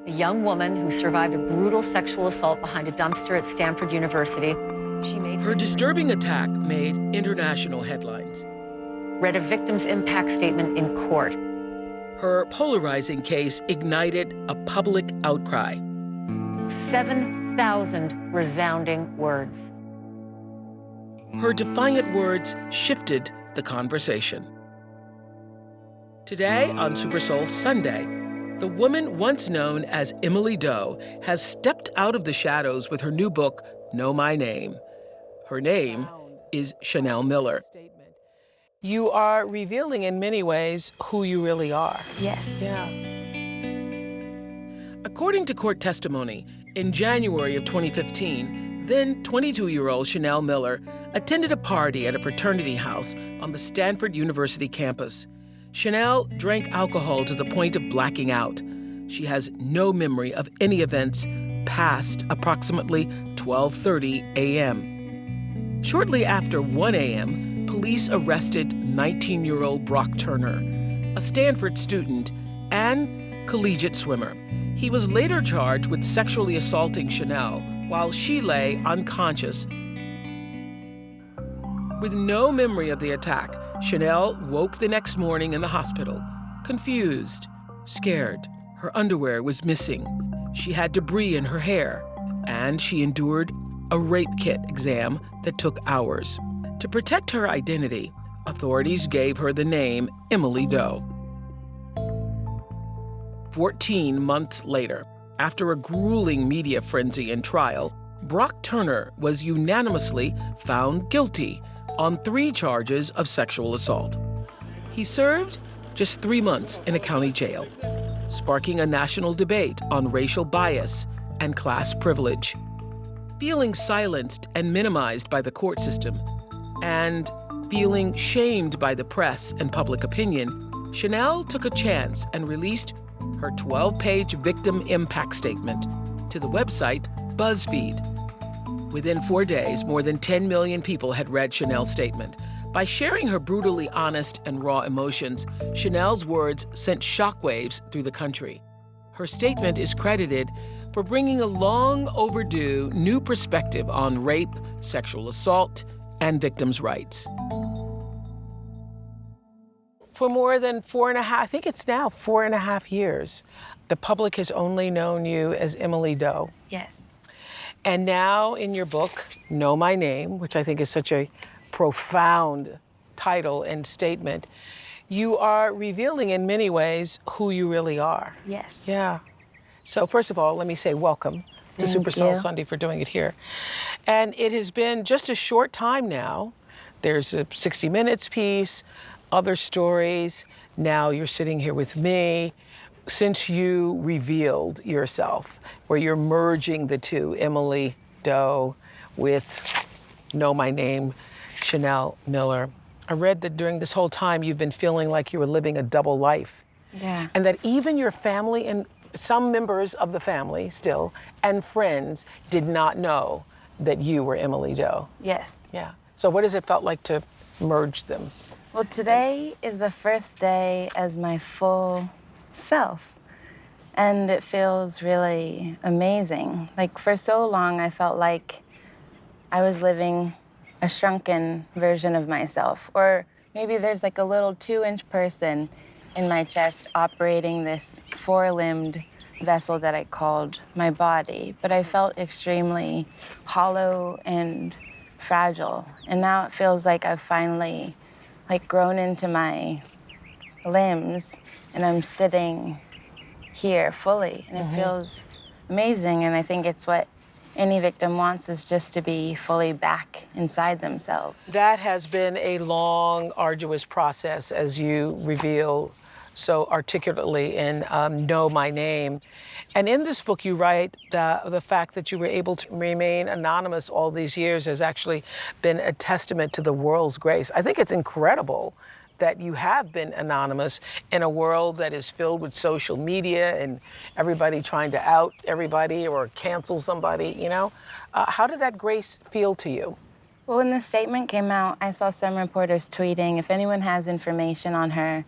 a young woman who survived a brutal sexual assault behind a dumpster at Stanford University. She made Her disturbing attack made international headlines. Read a victim's impact statement in court. Her polarizing case ignited a public outcry. 7,000 resounding words. Her defiant words shifted the conversation. Today, on Super Soul Sunday, the woman once known as Emily Doe has stepped out of the shadows with her new book, Know My Name. Her name is Chanel Miller. You are revealing in many ways who you really are. Yes. Yeah. According to court testimony, in January of 2015, then 22-year-old Chanel Miller attended a party at a fraternity house on the Stanford University campus. Chanel drank alcohol to the point of blacking out. She has no memory of any events past approximately 12:30 a.m. Shortly after 1 a.m., police arrested 19-year-old Brock Turner, a Stanford student and collegiate swimmer. He was later charged with sexually assaulting Chanel while she lay unconscious. With no memory of the attack, Chanel woke the next morning in the hospital, confused, scared. Her underwear was missing. She had debris in her hair, and she endured a rape kit exam that took hours. To protect her identity, authorities gave her the name Emily Doe. 14 months later, after a grueling media frenzy and trial, Brock Turner was unanimously found guilty on 3 charges of sexual assault. He served just 3 months in a county jail, sparking a national debate on racial bias and class privilege. Feeling silenced and minimized by the court system, and feeling shamed by the press and public opinion, Chanel took a chance and released her 12-page victim impact statement to the website BuzzFeed. Within 4 days, more than 10 million people had read Chanel's statement. By sharing her brutally honest and raw emotions, Chanel's words sent shockwaves through the country. Her statement is credited for bringing a long overdue new perspective on rape, sexual assault, and victims' rights. For more than 4.5 years, the public has only known you as Emily Doe. Yes. And now in your book, Know My Name, which I think is such a profound title and statement, you are revealing in many ways who you really are. Yes. Yeah. So first of all, let me say welcome to Super Soul Sunday for doing it here. And it has been just a short time now. There's a 60 Minutes piece, other stories. Now you're sitting here with me. Since you revealed yourself, where you're merging the two, Emily Doe with Know My Name, Chanel Miller, I read that during this whole time you've been feeling like you were living a double life. Yeah. And that even your family and some members of the family still and friends did not know that you were Emily Doe. Yes. Yeah. So what has it felt like to merge them? Well, today is the first day as my full self, and it feels really amazing. Like, for so long, I felt like I was living a shrunken version of myself, or maybe there's like a little 2-inch person in my chest operating this 4-limbed vessel that I called my body, but I felt extremely hollow and fragile. And now it feels like I've finally grown into my limbs, and I'm sitting here fully, and it feels amazing. And I think it's what any victim wants, is just to be fully back inside themselves. That has been a long, arduous process, as you reveal so articulately in Know My Name. And in this book, you write the fact that you were able to remain anonymous all these years has actually been a testament to the world's grace. I think it's incredible that you have been anonymous in a world that is filled with social media and everybody trying to out everybody or cancel somebody, you know? How did that grace feel to you? Well, when the statement came out, I saw some reporters tweeting, if anyone has information on her,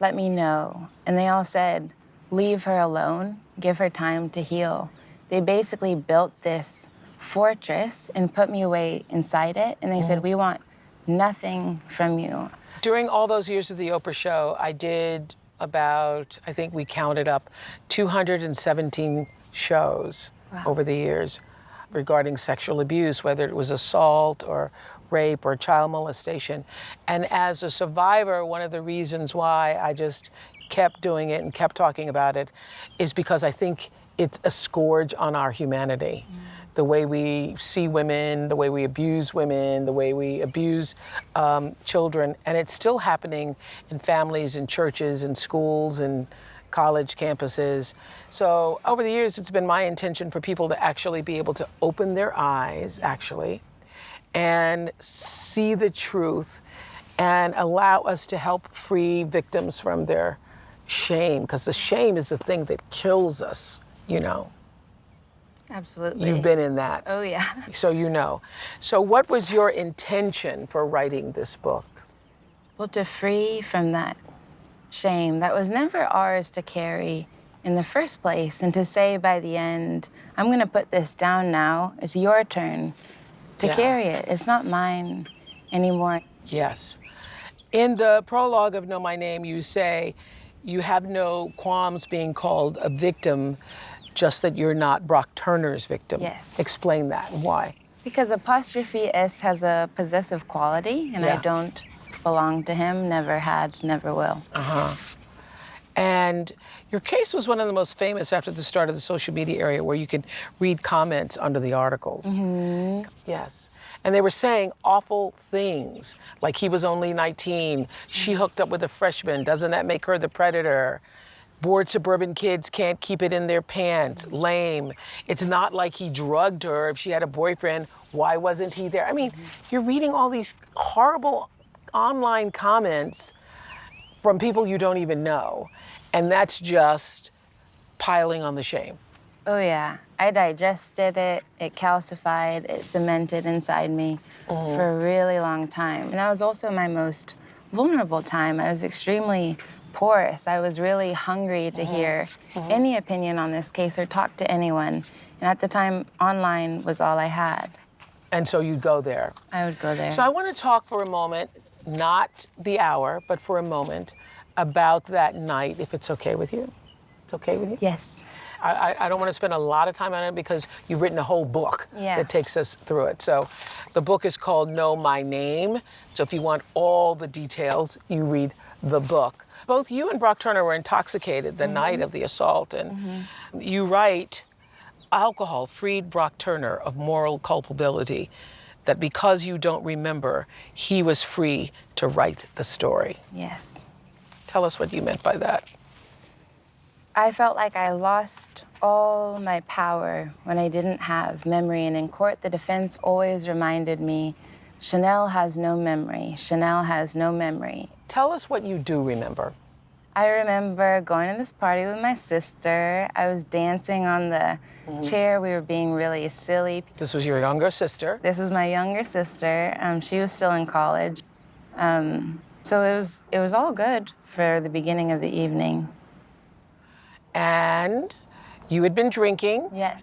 let me know. And they all said, leave her alone. give her time to heal. They basically built this fortress and put me away inside it, and they said, we want nothing from you. During all those years of the Oprah show, I did about, I think we counted up, 217 shows over the years regarding sexual abuse, whether it was assault or rape or child molestation. And as a survivor, one of the reasons why I just kept doing it and kept talking about it is because I think it's a scourge on our humanity. The way we see women, the way we abuse women, the way we abuse children. And it's still happening in families, in churches, in schools, and college campuses. So over the years, it's been my intention for people to actually be able to open their eyes, actually, and see the truth and allow us to help free victims from their shame, because the shame is the thing that kills us, you know. Absolutely. You've been in that. Oh, yeah. So you know. So what was your intention for writing this book? Well, to free from that shame that was never ours to carry in the first place, and to say by the end, I'm going to put this down now. It's your turn to carry it. It's not mine anymore. Yes. In the prologue of Know My Name, you say you have no qualms being called a victim, just that you're not Brock Turner's victim. Yes. Explain that. Why? Because apostrophe S has a possessive quality, and I don't belong to him, never had, never will. And your case was one of the most famous after the start of the social media era, where you could read comments under the articles. Yes. And they were saying awful things, like he was only 19, she hooked up with a freshman, doesn't that make her the predator? Bored suburban kids can't keep it in their pants, lame. It's not like he drugged her. If she had a boyfriend, why wasn't he there? I mean, you're reading all these horrible online comments from people you don't even know, and that's just piling on the shame. Oh, yeah. I digested it, it calcified, it cemented inside me for a really long time. And that was also my most vulnerable time. I was extremely porous. I was really hungry to hear any opinion on this case or talk to anyone. And at the time, online was all I had. And so you'd go there. I would go there. So I want to talk for a moment, not the hour, but for a moment, about that night, if it's okay with you. It's okay with you? Yes. I don't want to spend a lot of time on it because you've written a whole book that takes us through it. So the book is called Know My Name. So if you want all the details, you read the book. Both you and Brock Turner were intoxicated the night of the assault. And you write, alcohol freed Brock Turner of moral culpability, that because you don't remember, he was free to write the story. Yes. Tell us what you meant by that. I felt like I lost all my power when I didn't have memory. And in court, the defense always reminded me, Chanel has no memory. Chanel has no memory. Tell us what you do remember. I remember going to this party with my sister. I was dancing on the chair. We were being really silly. This was your younger sister. This is my younger sister. She was still in college. So it was all good for the beginning of the evening. And you had been drinking. Yes.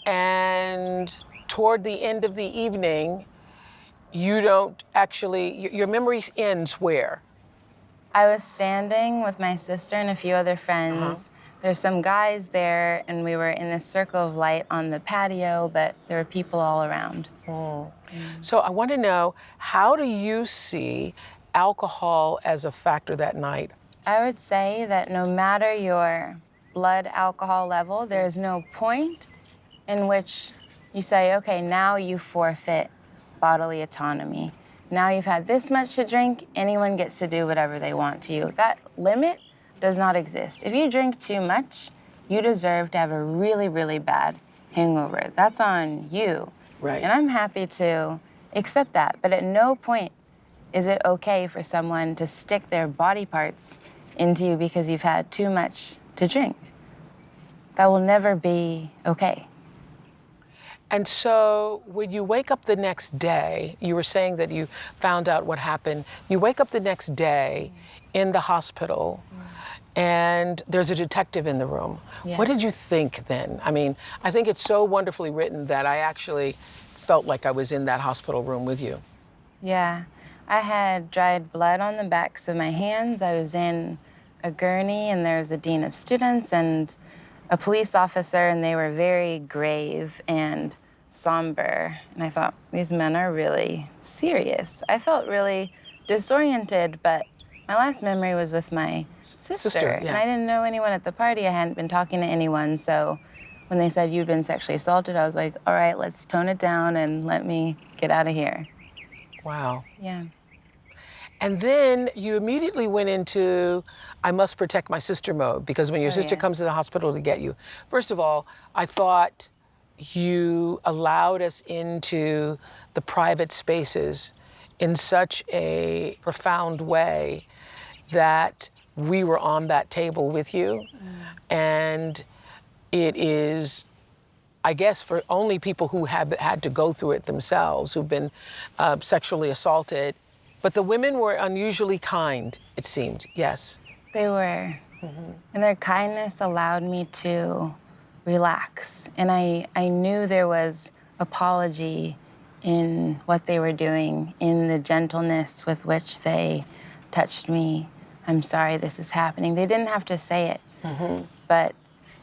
And toward the end of the evening, you don't actually, your memory ends where? I was standing with my sister and a few other friends. There's some guys there, and we were in this circle of light on the patio, but there were people all around. So I want to know, how do you see alcohol as a factor that night? I would say that no matter your blood alcohol level, there is no point in which you say, okay, now you forfeit bodily autonomy. Now you've had this much to drink, anyone gets to do whatever they want to you. That limit does not exist. If you drink too much, you deserve to have a really, really bad hangover. That's on you. Right. And I'm happy to accept that, but at no point is it okay for someone to stick their body parts into you because you've had too much to drink. That will never be okay. And so when you wake up the next day, you were saying that you found out what happened. You wake up the next day in the hospital and there's a detective in the room. Yeah. What did you think then? I mean, I think it's so wonderfully written that I actually felt like I was in that hospital room with you. Yeah. I had dried blood on the backs of my hands. I was in a gurney, and there was a dean of students and a police officer, and they were very grave and somber. And I thought, these men are really serious. I felt really disoriented, but my last memory was with my sister. Yeah. And I didn't know anyone at the party. I hadn't been talking to anyone. So when they said, you've been sexually assaulted, I was like, all right, let's tone it down and let me get out of here. Wow. Yeah. And then you immediately went into, I must protect my sister mode, because when your sister yes. comes to the hospital to get you, first of all, I thought you allowed us into the private spaces in such a profound way that we were on that table with you. And it is, I guess, for only people who have had to go through it themselves, who've been sexually assaulted. But the women were unusually kind, it seemed, yes. They were. And their kindness allowed me to relax. And I knew there was apology in what they were doing, in the gentleness with which they touched me. I'm sorry this is happening. They didn't have to say it, but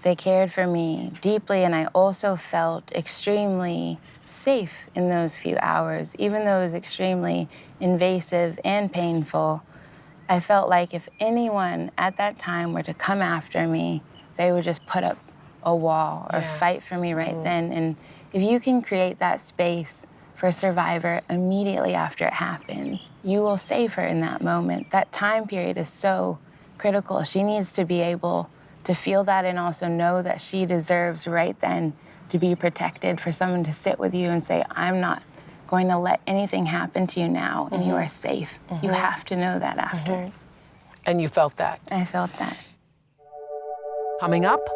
they cared for me deeply, and I also felt extremely safe in those few hours. Even though it was extremely invasive and painful, I felt like if anyone at that time were to come after me, they would just put up a wall or fight for me right then. And if you can create that space for a survivor immediately after it happens, you will save her in that moment. That time period is so critical. She needs to be able to feel that and also know that she deserves right then to be protected, for someone to sit with you and say, I'm not going to let anything happen to you now, and you are safe. You have to know that after. And you felt that? I felt that. Coming up,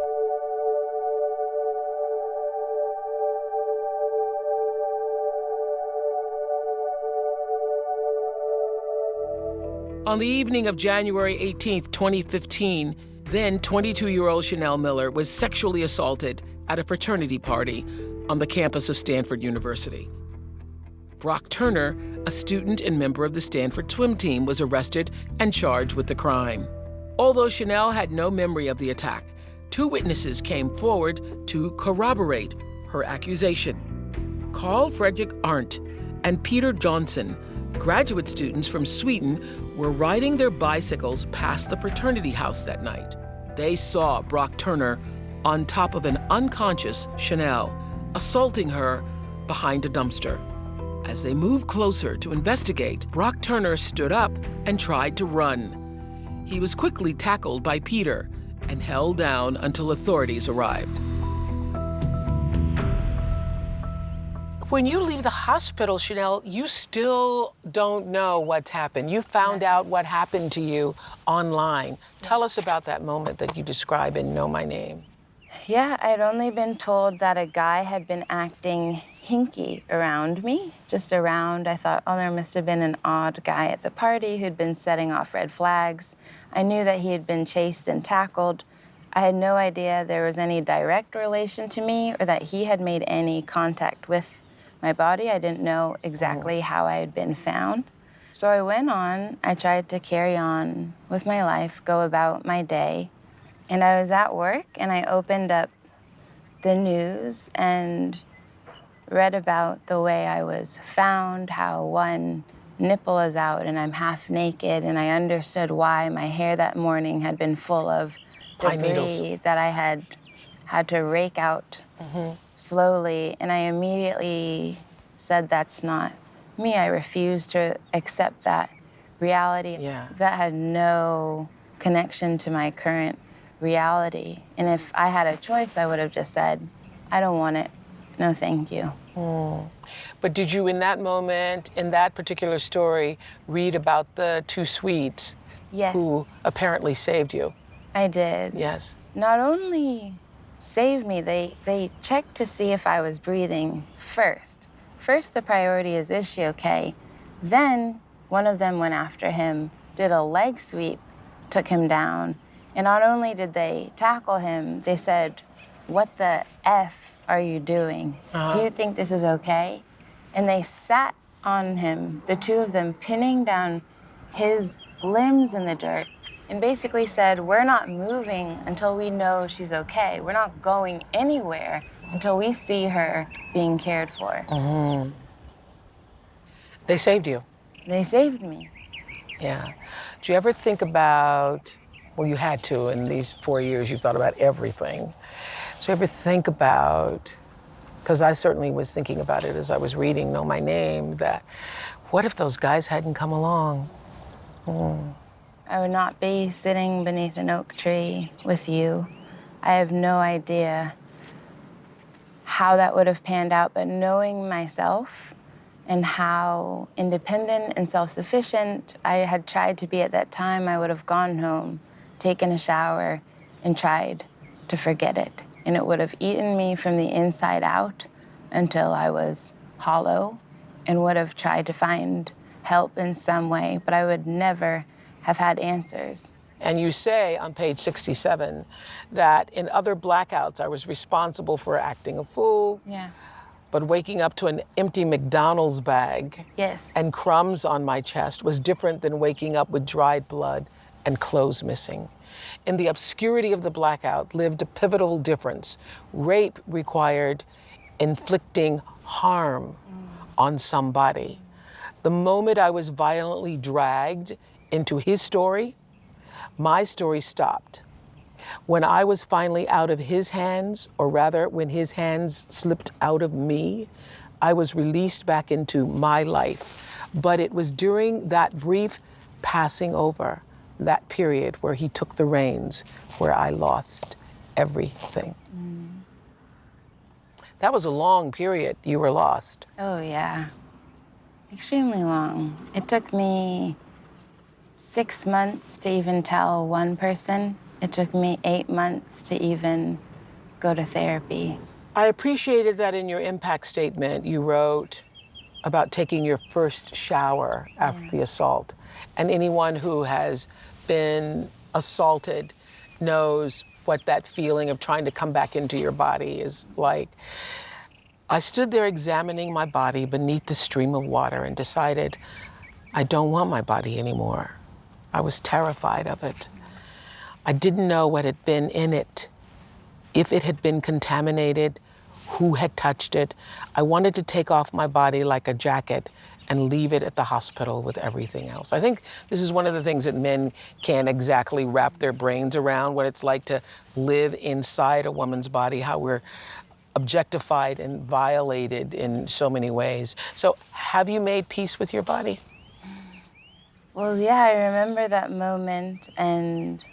on the evening of January 18th, 2015, then 22-year-old Chanel Miller was sexually assaulted at a fraternity party on the campus of Stanford University. Brock Turner, a student and member of the Stanford swim team, was arrested and charged with the crime. Although Chanel had no memory of the attack, 2 witnesses came forward to corroborate her accusation. Carl Frederick Arndt and Peter Johnson, graduate students from Sweden, were riding their bicycles past the fraternity house that night. They saw Brock Turner on top of an unconscious Chanel, assaulting her behind a dumpster. As they moved closer to investigate, Brock Turner stood up and tried to run. He was quickly tackled by Peter and held down until authorities arrived. When you leave the hospital, Chanel, you still don't know what's happened. You found out what happened to you online. Tell us about that moment that you describe in Know My Name. Yeah, I had only been told that a guy had been acting hinky around me, just around. I thought, oh, there must have been an odd guy at the party who'd been setting off red flags. I knew that he had been chased and tackled. I had no idea there was any direct relation to me or that he had made any contact with my body. I didn't know exactly how I had been found. So I went on, I tried to carry on with my life, go about my day. And I was at work and I opened up the news and read about the way I was found, how one nipple is out and I'm half naked, and I understood why my hair that morning had been full of Pine debris needles. that I had to rake out slowly. And I immediately said, that's not me. I refused to accept that reality. Yeah. That had no connection to my current reality. And if I had a choice, I would have just said, I don't want it. No, thank you. But did you, in that moment, in that particular story, read about the 2 Swedes Yes, who apparently saved you? I did. Yes. Not only saved me, they checked to see if I was breathing first. First, the priority is she okay? Then one of them went after him, did a leg sweep, took him down, And not only did they tackle him, they said, "What the F are you doing? Do you think this is okay?" And they sat on him, the two of them, pinning down his limbs in the dirt, and basically said, "We're not moving until we know she's okay. We're not going anywhere until we see her being cared for." They saved you. They saved me. Yeah. Do you ever think about, well, you had to, in these 4 years, you've thought about everything. So you ever think about, because I certainly was thinking about it as I was reading Know My Name, that what if those guys hadn't come along? I would not be sitting beneath an oak tree with you. I have no idea how that would have panned out, but knowing myself and how independent and self-sufficient I had tried to be at that time, I would have gone home, taken a shower, and tried to forget it. And it would have eaten me from the inside out until I was hollow and would have tried to find help in some way, but I would never have had answers. And you say on page 67 that in other blackouts, I was responsible for acting a fool, Yeah. but waking up to an empty McDonald's bag Yes. and crumbs on my chest was different than waking up with dried blood and clothes missing. In the obscurity of the blackout lived a pivotal difference. Rape required inflicting harm on somebody. The moment I was violently dragged into his story, my story stopped. When I was finally out of his hands, or rather when his hands slipped out of me, I was released back into my life. But it was during that brief passing over, that period where he took the reins, where I lost everything. That was a long period you were lost. Oh, yeah. Extremely long. It took me 6 months to even tell one person. It took me 8 months to even go to therapy. I appreciated that in your impact statement you wrote about taking your first shower after the assault. And anyone who has been assaulted knows what that feeling of trying to come back into your body is like. I stood there examining my body beneath the stream of water and decided I don't want my body anymore. I was terrified of it. I didn't know what had been in it, if it had been contaminated, who had touched it. I wanted to take off my body like a jacket and leave it at the hospital with everything else. I think this is one of the things that men can't exactly wrap their brains around, what it's like to live inside a woman's body, how we're objectified and violated in so many ways. So have you made peace with your body? Well, yeah, I remember that moment, and,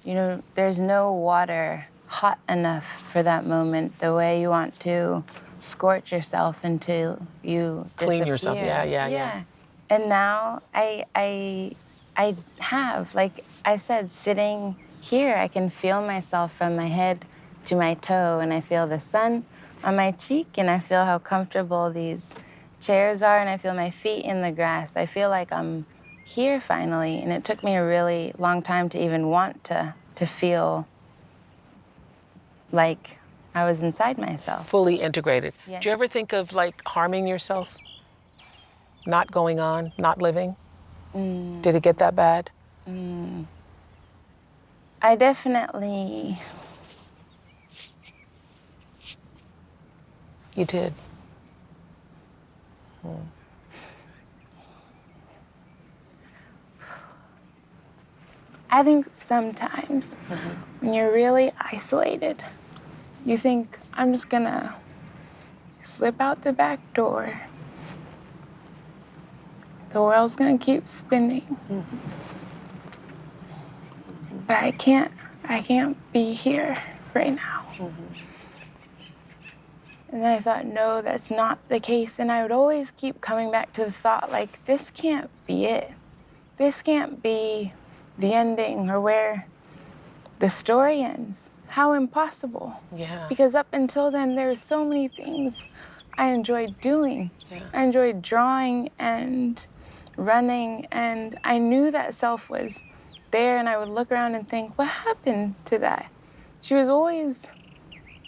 you know, there's no water hot enough for that moment, the way you want to scorch yourself until you Clean disappear. yourself, yeah. And now I have, like I said, sitting here, I can feel myself from my head to my toe, and I feel the sun on my cheek, and I feel how comfortable these chairs are, and I feel my feet in the grass. I feel like I'm here finally, and it took me a really long time to even want to feel like I was inside myself. Fully integrated. Yes. Do you ever think of like harming yourself? Not going on, not living? Did it get that bad? I definitely... You did. I think sometimes when you're really isolated, you think, I'm just gonna slip out the back door. The world's gonna keep spinning. But I can't be here right now. And then I thought, no, that's not the case. And I would always keep coming back to the thought, like, this can't be it. This can't be the ending or where the story ends. How impossible. Yeah. Because up until then, there were so many things I enjoyed doing. Yeah. I enjoyed drawing and running, and I knew that self was there, and I would look around and think, what happened to that? She was always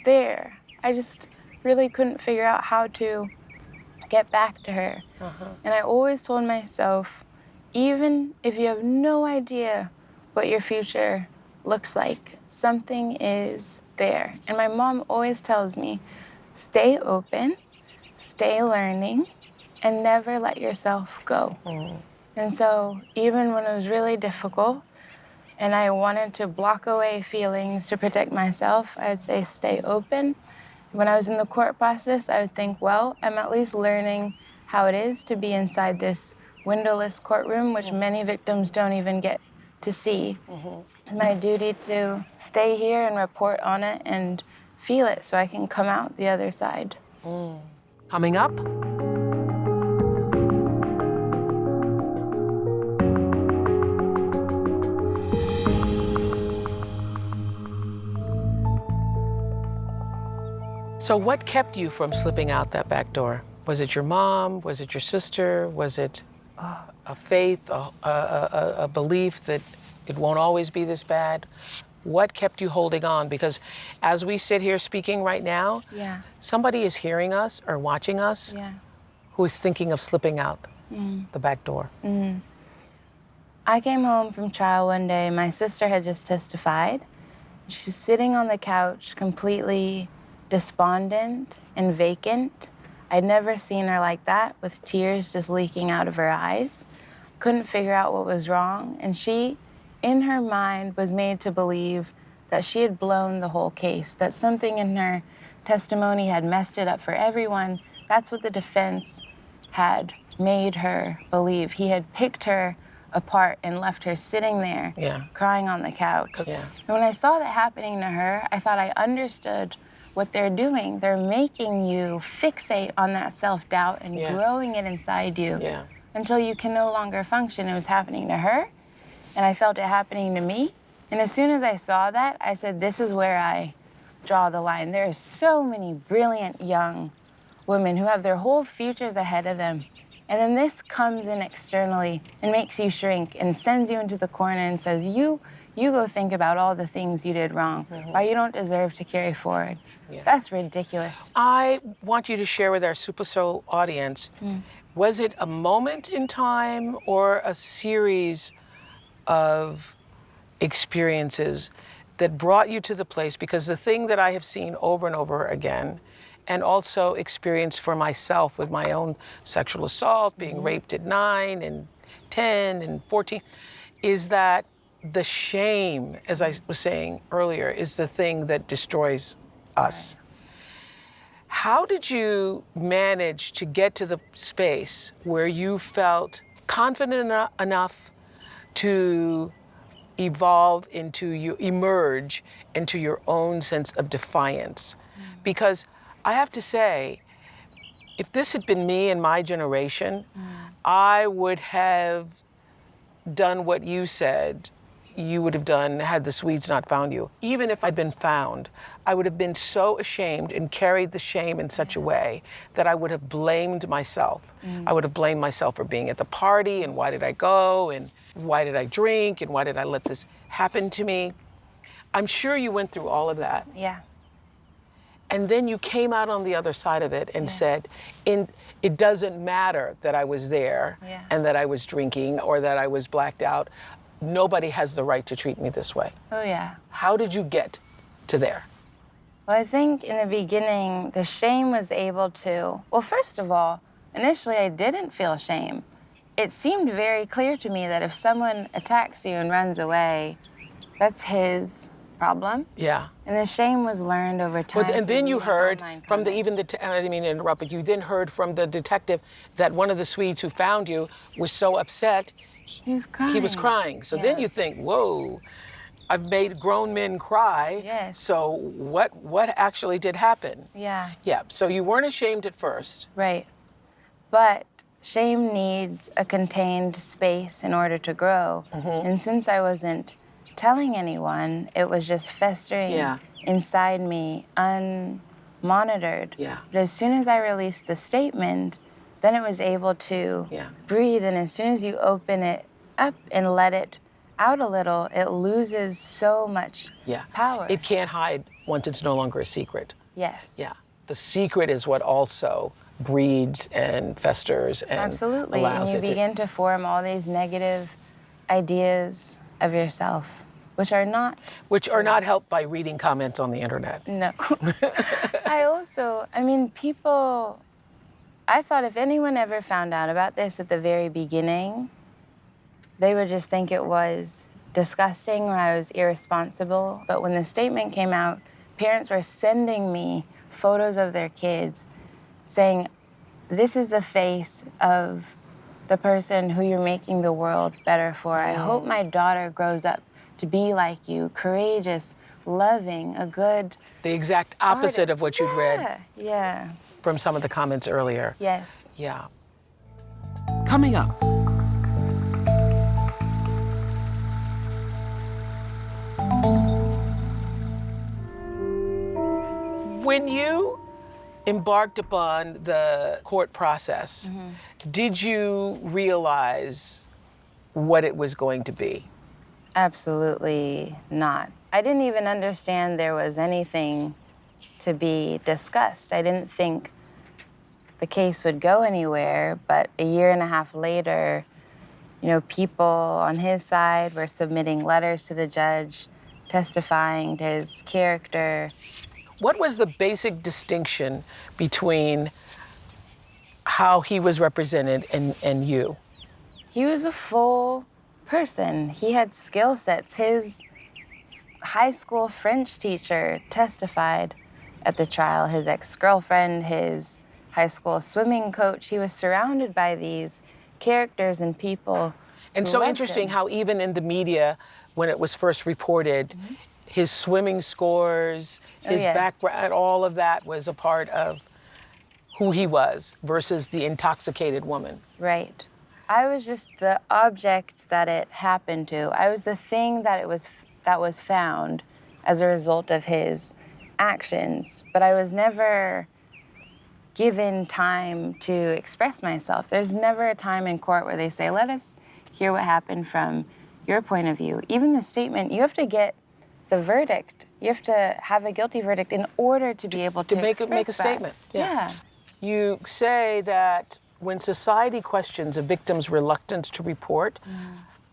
there. I just really couldn't figure out how to get back to her. And I always told myself, even if you have no idea what your future looks like, something is there. And my mom always tells me, stay open, stay learning, and never let yourself go. And so even when it was really difficult and I wanted to block away feelings to protect myself, I would say stay open. When I was in the court process, I would think, well, I'm at least learning how it is to be inside this windowless courtroom, which many victims don't even get to see. It's my duty to stay here and report on it and feel it so I can come out the other side. Coming up, so what kept you from slipping out that back door? Was it your mom? Was it your sister? Was it a faith, a belief that it won't always be this bad? What kept you holding on? Because as we sit here speaking right now, somebody is hearing us or watching us who is thinking of slipping out the back door. I came home from trial one day. My sister had just testified. She's sitting on the couch completely despondent and vacant. I'd never seen her like that, with tears just leaking out of her eyes. Couldn't figure out what was wrong. And she, in her mind, was made to believe that she had blown the whole case, that something in her testimony had messed it up for everyone. That's what the defense had made her believe. He had picked her apart and left her sitting there crying on the couch. And when I saw that happening to her, I thought I understood what they're doing. They're making you fixate on that self-doubt and growing it inside you until you can no longer function. It was happening to her, and I felt it happening to me. And as soon as I saw that, I said, this is where I draw the line. There are so many brilliant young women who have their whole futures ahead of them. And then this comes in externally and makes you shrink and sends you into the corner and says, you go think about all the things you did wrong, why you don't deserve to carry forward. That's ridiculous. I want you to share with our Super Soul audience, was it a moment in time or a series of experiences that brought you to the place? Because the thing that I have seen over and over again, and also experienced for myself with my own sexual assault, being raped at 9 and 10 and 14, is that the shame, as I was saying earlier, is the thing that destroys us. How did you manage to get to the space where you felt confident enough to emerge into your own sense of defiance? Because I have to say, if this had been me in my generation, I would have done what you said you would have done had the Swedes not found you. Even if I'd been found, I would have been so ashamed and carried the shame in such a way that I would have blamed myself. I would have blamed myself for being at the party, and why did I go, and why did I drink, and why did I let this happen to me? I'm sure you went through all of that. And then you came out on the other side of it and said, it doesn't matter that I was there and that I was drinking or that I was blacked out. Nobody has the right to treat me this way. How did you get to there? Well, I think in the beginning, the shame was able to, well, first of all, initially I didn't feel shame. It seemed very clear to me that if someone attacks you and runs away, that's his problem. And the shame was learned over time. And then you heard from I didn't mean to interrupt, but you then heard from the detective that one of the Swedes who found you was so upset, he was crying. He was crying. So then you think, whoa, I've made grown men cry. So what actually did happen? So you weren't ashamed at first. Right. But shame needs a contained space in order to grow. And since I wasn't telling anyone, it was just festering inside me, unmonitored. But as soon as I released the statement, then it was able to breathe. And as soon as you open it up and let it out a little, it loses so much power. It can't hide once it's no longer a secret. Yes. Yeah. The secret is what also breeds and festers and Absolutely. allows And you it begin to form all these negative ideas of yourself, which are not helped by reading comments on the internet. No. People, I thought if anyone ever found out about this at the very beginning, they would just think it was disgusting or I was irresponsible. But when the statement came out, parents were sending me photos of their kids saying, this is the face of the person who you're making the world better for. I hope my daughter grows up to be like you, courageous, loving, a good The exact opposite of what you'd read Yeah. from some of the comments earlier. Yes. Yeah. Coming up. When you embarked upon the court process, did you realize what it was going to be? Absolutely not. I didn't even understand there was anything to be discussed. I didn't think the case would go anywhere, but a year and a half later, people on his side were submitting letters to the judge, testifying to his character. What was the basic distinction between how he was represented and you? He was a full person. He had skill sets. His high school French teacher testified at the trial, his ex-girlfriend, his high school swimming coach. He was surrounded by these characters and people. And so interesting how even in the media, when it was first reported, his swimming scores, his background, all of that was a part of who he was versus the intoxicated woman. Right. I was just the object that it happened to. I was the thing that was found as a result of his actions, but I was never given time to express myself. There's never a time in court where they say, let us hear what happened from your point of view. Even the statement, you have to get the verdict. You have to have a guilty verdict in order to be able to make a that. statement. Yeah. You say that when society questions a victim's reluctance to report,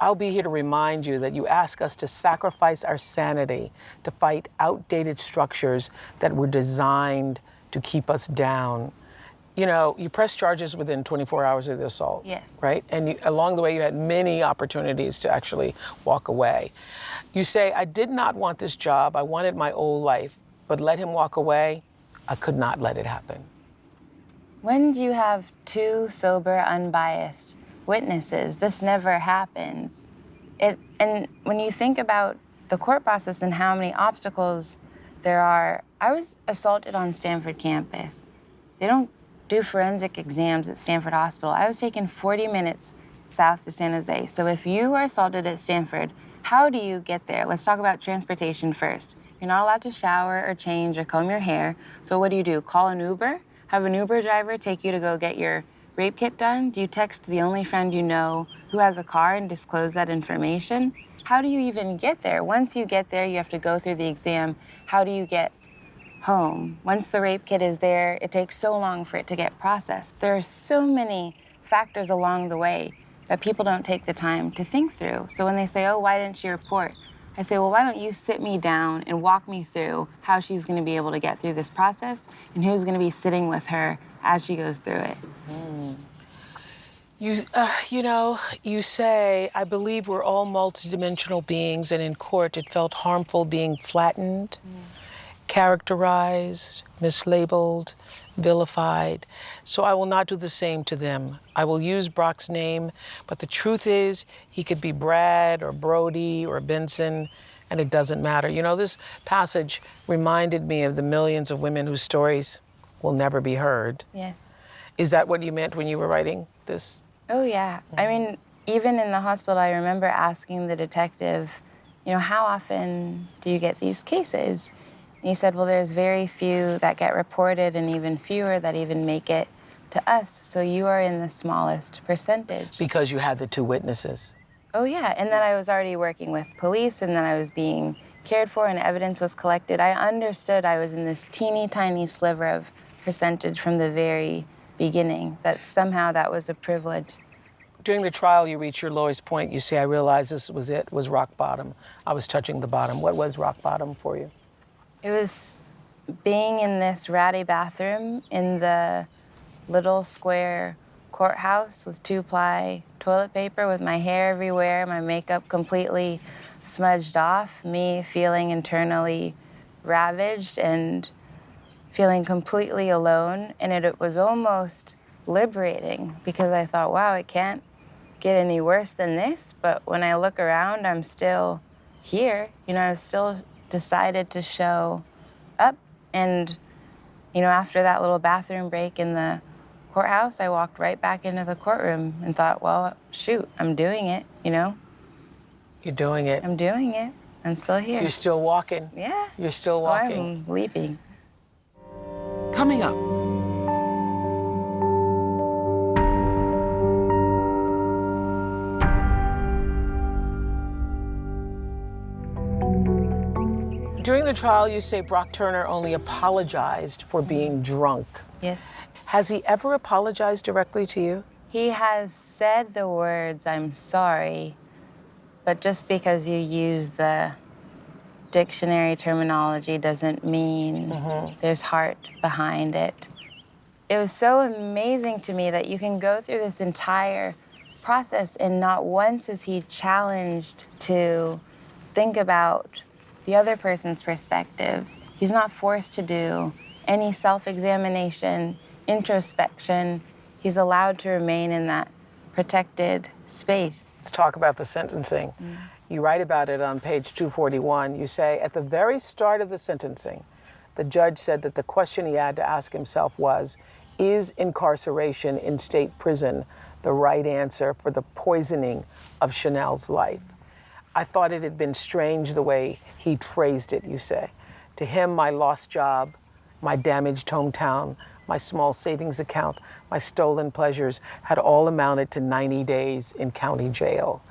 I'll be here to remind you that you ask us to sacrifice our sanity to fight outdated structures that were designed to keep us down. You press charges within 24 hours of the assault. Yes. Right? And along the way, you had many opportunities to actually walk away. You say, I did not want this job. I wanted my old life. But let him walk away. I could not let it happen. When do you have two sober, unbiased witnesses? This never happens. And when you think about the court process and how many obstacles there are, I was assaulted on Stanford campus. They don't do forensic exams at Stanford Hospital. I was taken 40 minutes south to San Jose. So if you are assaulted at Stanford, how do you get there? Let's talk about transportation first. You're not allowed to shower or change or comb your hair. So what do? Call an Uber? Have an Uber driver take you to go get your rape kit done? Do you text the only friend you know who has a car and disclose that information? How do you even get there? Once you get there, you have to go through the exam. How do you get home? Once the rape kit is there, it takes so long for it to get processed. There are so many factors along the way that people don't take the time to think through. So when they say, oh, why didn't she report? I say, well, why don't you sit me down and walk me through how she's going to be able to get through this process and who's going to be sitting with her as she goes through it. You say, I believe we're all multidimensional beings, and in court it felt harmful being flattened, characterized, mislabeled, vilified. So I will not do the same to them. I will use Brock's name, but the truth is he could be Brad or Brody or Benson, and it doesn't matter. This passage reminded me of the millions of women whose stories will never be heard. Yes. Is that what you meant when you were writing this? Oh, yeah. I mean, even in the hospital, I remember asking the detective, how often do you get these cases? And he said, well, there's very few that get reported and even fewer that even make it to us. So you are in the smallest percentage. Because you had the two witnesses. Oh, yeah, and that I was already working with police and that I was being cared for and evidence was collected. I understood I was in this teeny tiny sliver of percentage from the very beginning, that somehow that was a privilege. During the trial, you reach your lowest point. You say, I realized this was it, was rock bottom. I was touching the bottom. What was rock bottom for you? It was being in this ratty bathroom in the little square courthouse with 2-ply toilet paper with my hair everywhere, my makeup completely smudged off, me feeling internally ravaged and feeling completely alone. And it was almost liberating because I thought, wow, it can't get any worse than this. But when I look around, I'm still here. You know, I've still decided to show up. And, you know, after that little bathroom break in the courthouse, I walked right back into the courtroom and thought, well, shoot, I'm doing it, you know? You're doing it. I'm doing it. I'm still here. You're still walking. Yeah. You're still Oh, walking. I'm leaping. Coming up. During the trial, you say Brock Turner only apologized for being drunk. Yes. Has he ever apologized directly to you? He has said the words, I'm sorry, but just because you use the dictionary terminology doesn't mean there's heart behind it. It was so amazing to me that you can go through this entire process and not once is he challenged to think about the other person's perspective. He's not forced to do any self-examination, introspection. He's allowed to remain in that protected space. Let's talk about the sentencing. You write about it on page 241. You say, at the very start of the sentencing, the judge said that the question he had to ask himself was, is incarceration in state prison the right answer for the poisoning of Chanel's life? I thought it had been strange the way he'd phrased it, you say. To him, my lost job, my damaged hometown, my small savings account, my stolen pleasures had all amounted to 90 days in county jail.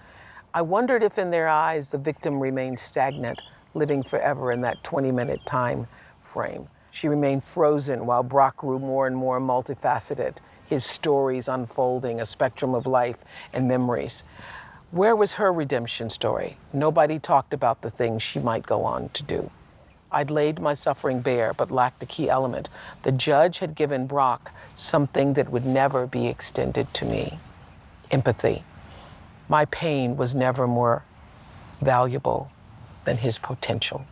I wondered if in their eyes the victim remained stagnant, living forever in that 20-minute time frame. She remained frozen while Brock grew more and more multifaceted, his stories unfolding, a spectrum of life and memories. Where was her redemption story? Nobody talked about the things she might go on to do. I'd laid my suffering bare, but lacked a key element. The judge had given Brock something that would never be extended to me: empathy. My pain was never more valuable than his potential.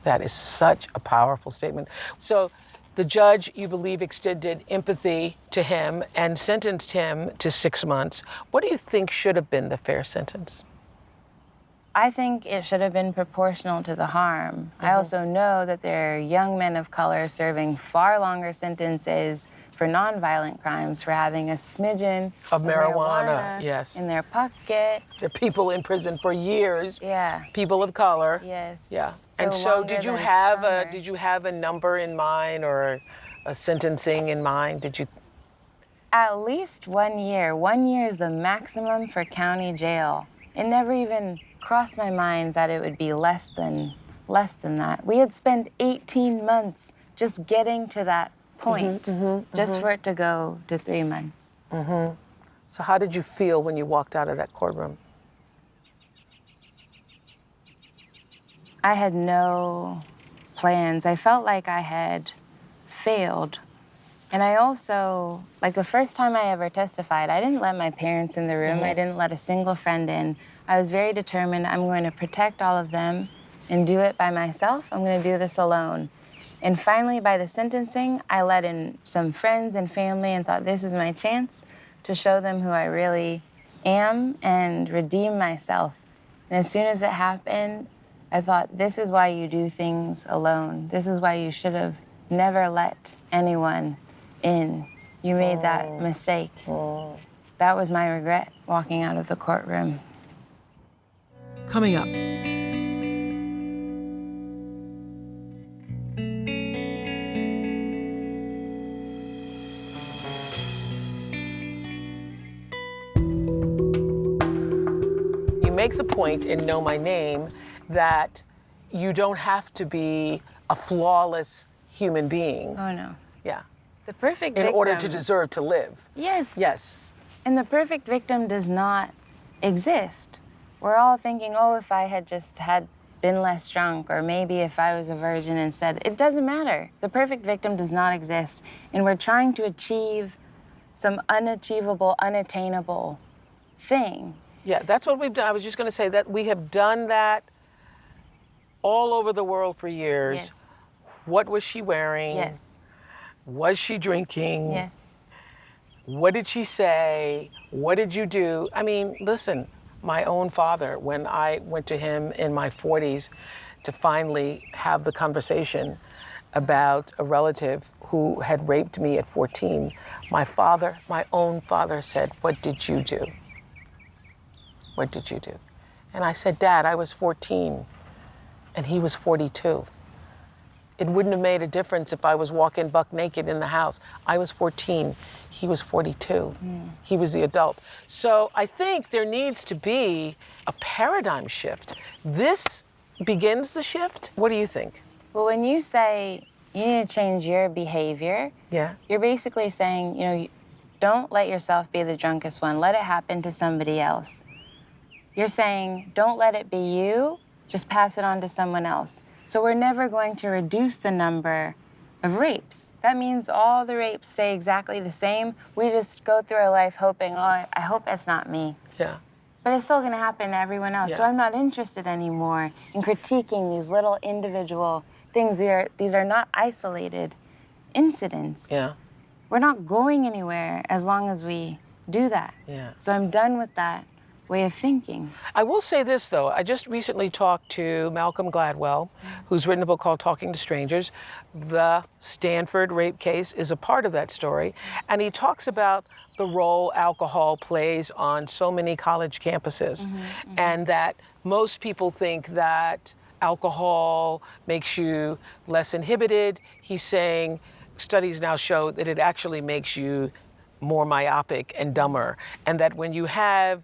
That is such a powerful statement. So the judge, you believe, extended empathy to him and sentenced him to 6 months. What do you think should have been the fair sentence? I think it should have been proportional to the harm. I also know that there are young men of color serving far longer sentences for nonviolent crimes for having a smidgen Of marijuana, yes. in their pocket. There are people in prison for years. Yeah. People of color. Yes. Yeah. So And so longer did you than have summer. a number in mind or a sentencing in mind? Did you? At least 1 year. 1 year is the maximum for county jail. It never even crossed my mind that it would be less than that. We had spent 18 months just getting to that point, just for it to go to 3 months. So how did you feel when you walked out of that courtroom? I had no plans. I felt like I had failed. And I also, like the first time I ever testified, I didn't let my parents in the room. I didn't let a single friend in. I was very determined. I'm going to protect all of them and do it by myself. I'm going to do this alone. And finally, by the sentencing, I let in some friends and family and thought, this is my chance to show them who I really am and redeem myself. And as soon as it happened, I thought, this is why you do things alone. This is why you should have never let anyone in. You made that mistake. That was my regret walking out of the courtroom. Coming up. make the point in Know My Name that you don't have to be a flawless human being. Oh, no. Yeah. The perfect In victim. order to deserve to live. Yes. Yes. And the perfect victim does not exist. We're all thinking, oh, if I had just been less drunk, or maybe if I was a virgin instead. It doesn't matter. The perfect victim does not exist. And we're trying to achieve some unachievable, unattainable thing. Yeah, that's what we've done. I was just going to say that we have done that all over the world for years. Yes. What was she wearing? Yes. Was she drinking? Yes. What did she say? What did you do? I mean, listen, my own father, when I went to him in my 40s to finally have the conversation about a relative who had raped me at 14, my own father said, "What did you do? What did you do?" And I said, "Dad, I was 14 and he was 42. It wouldn't have made a difference if I was walking buck naked in the house. I was 14, he was 42. He was the adult." So I think there needs to be a paradigm shift. This begins the shift. What do you think? Well, when you say you need to change your behavior, Yeah. you're basically saying, don't let yourself be the drunkest one. Let it happen to somebody else. You're saying, don't let it be you, just pass it on to someone else. So we're never going to reduce the number of rapes. That means all the rapes stay exactly the same. We just go through our life hoping, oh, I hope that's not me. Yeah. But it's still gonna happen to everyone else. So Yeah. I'm not interested anymore in critiquing these little individual things. These are not isolated incidents. Yeah. We're not going anywhere as long as we do that. Yeah. So I'm done with that way of thinking. I will say this, though. I just recently talked to Malcolm Gladwell, who's written a book called Talking to Strangers. The Stanford rape case is a part of that story. And he talks about the role alcohol plays on so many college campuses. And that most people think that alcohol makes you less inhibited. He's saying studies now show that it actually makes you more myopic and dumber. And that when you have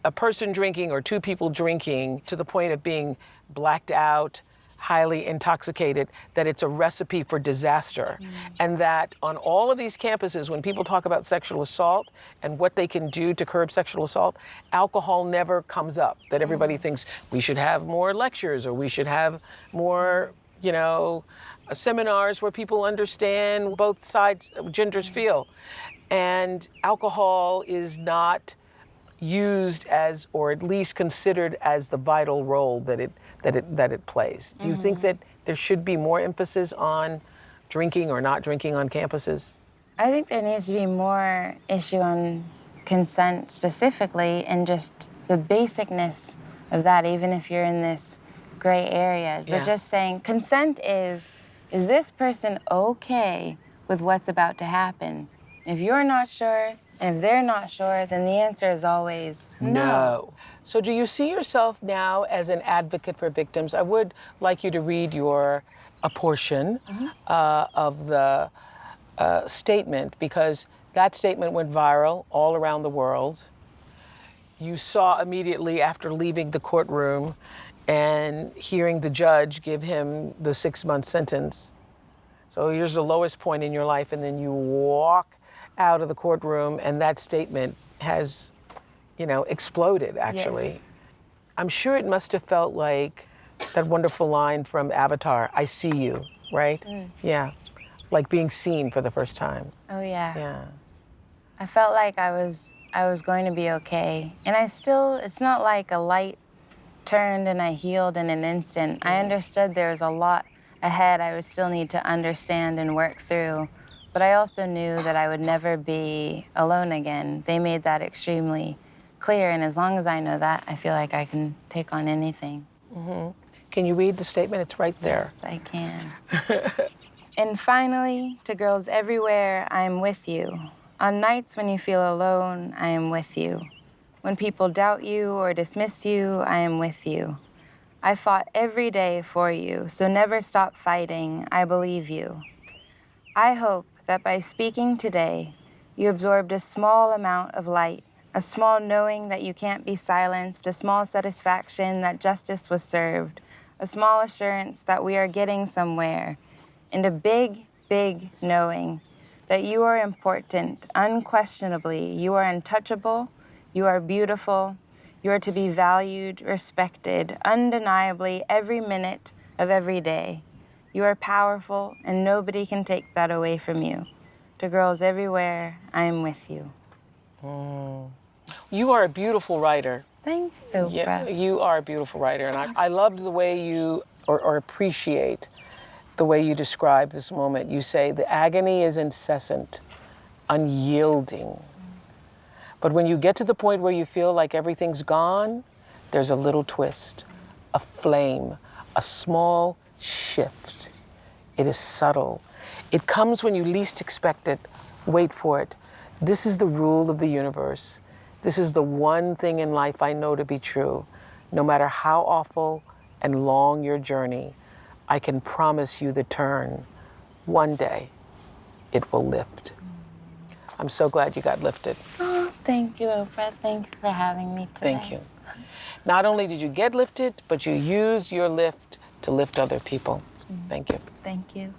a person drinking or two people drinking to the point of being blacked out, highly intoxicated, that it's a recipe for disaster. And that on all of these campuses, when people talk about sexual assault and what they can do to curb sexual assault, alcohol never comes up. That everybody thinks we should have more lectures or we should have more, seminars where people understand both sides, genders feel. And alcohol is not used as, or at least considered as, the vital role that it plays. Do you think that there should be more emphasis on drinking or not drinking on campuses? I think there needs to be more issue on consent specifically, and just the basicness of that, even if you're in this gray area. Yeah. But just saying consent is this person okay with what's about to happen? If you're not sure, and if they're not sure, then the answer is always no. So do you see yourself now as an advocate for victims? I would like you to read a portion of the statement, because that statement went viral all around the world. You saw immediately after leaving the courtroom and hearing the judge give him the 6-month sentence. So here's the lowest point in your life, and then you walk out of the courtroom and that statement has, exploded, actually. Yes. I'm sure it must have felt like that wonderful line from Avatar, "I see you," right? Yeah, like being seen for the first time. Oh yeah. Yeah. I felt like I was going to be okay. And it's not like a light turned and I healed in an instant. I understood there was a lot ahead I would still need to understand and work through. But I also knew that I would never be alone again. They made that extremely clear, and as long as I know that, I feel like I can take on anything. Can you read the statement? It's right there. Yes, I can. And finally, to girls everywhere, I am with you. On nights when you feel alone, I am with you. When people doubt you or dismiss you, I am with you. I fought every day for you, so never stop fighting. I believe you. I hope that by speaking today, you absorbed a small amount of light a small knowing that you can't be silenced, a small satisfaction that justice was served, a small assurance that we are getting somewhere, and a big, big knowing that you are important, unquestionably. You are untouchable, you are beautiful, you are to be valued, respected, undeniably every minute of every day. You are powerful, and nobody can take that away from you. To girls everywhere, I am with you. You are a beautiful writer. Thanks, Oprah. Yeah, you are a beautiful writer, and I loved the way you, or appreciate the way you describe this moment. You say, the agony is incessant, unyielding. But when you get to the point where you feel like everything's gone, there's a little twist, a flame, a small shift. It is subtle. It comes when you least expect it. Wait for it. This is the rule of the universe. This is the one thing in life I know to be true. No matter how awful and long your journey, I can promise you the turn. One day, it will lift. I'm so glad you got lifted. Oh, thank you, Oprah. Thank you for having me today. Thank you. Not only did you get lifted, but you used your lift to lift other people. Thank you. Thank you.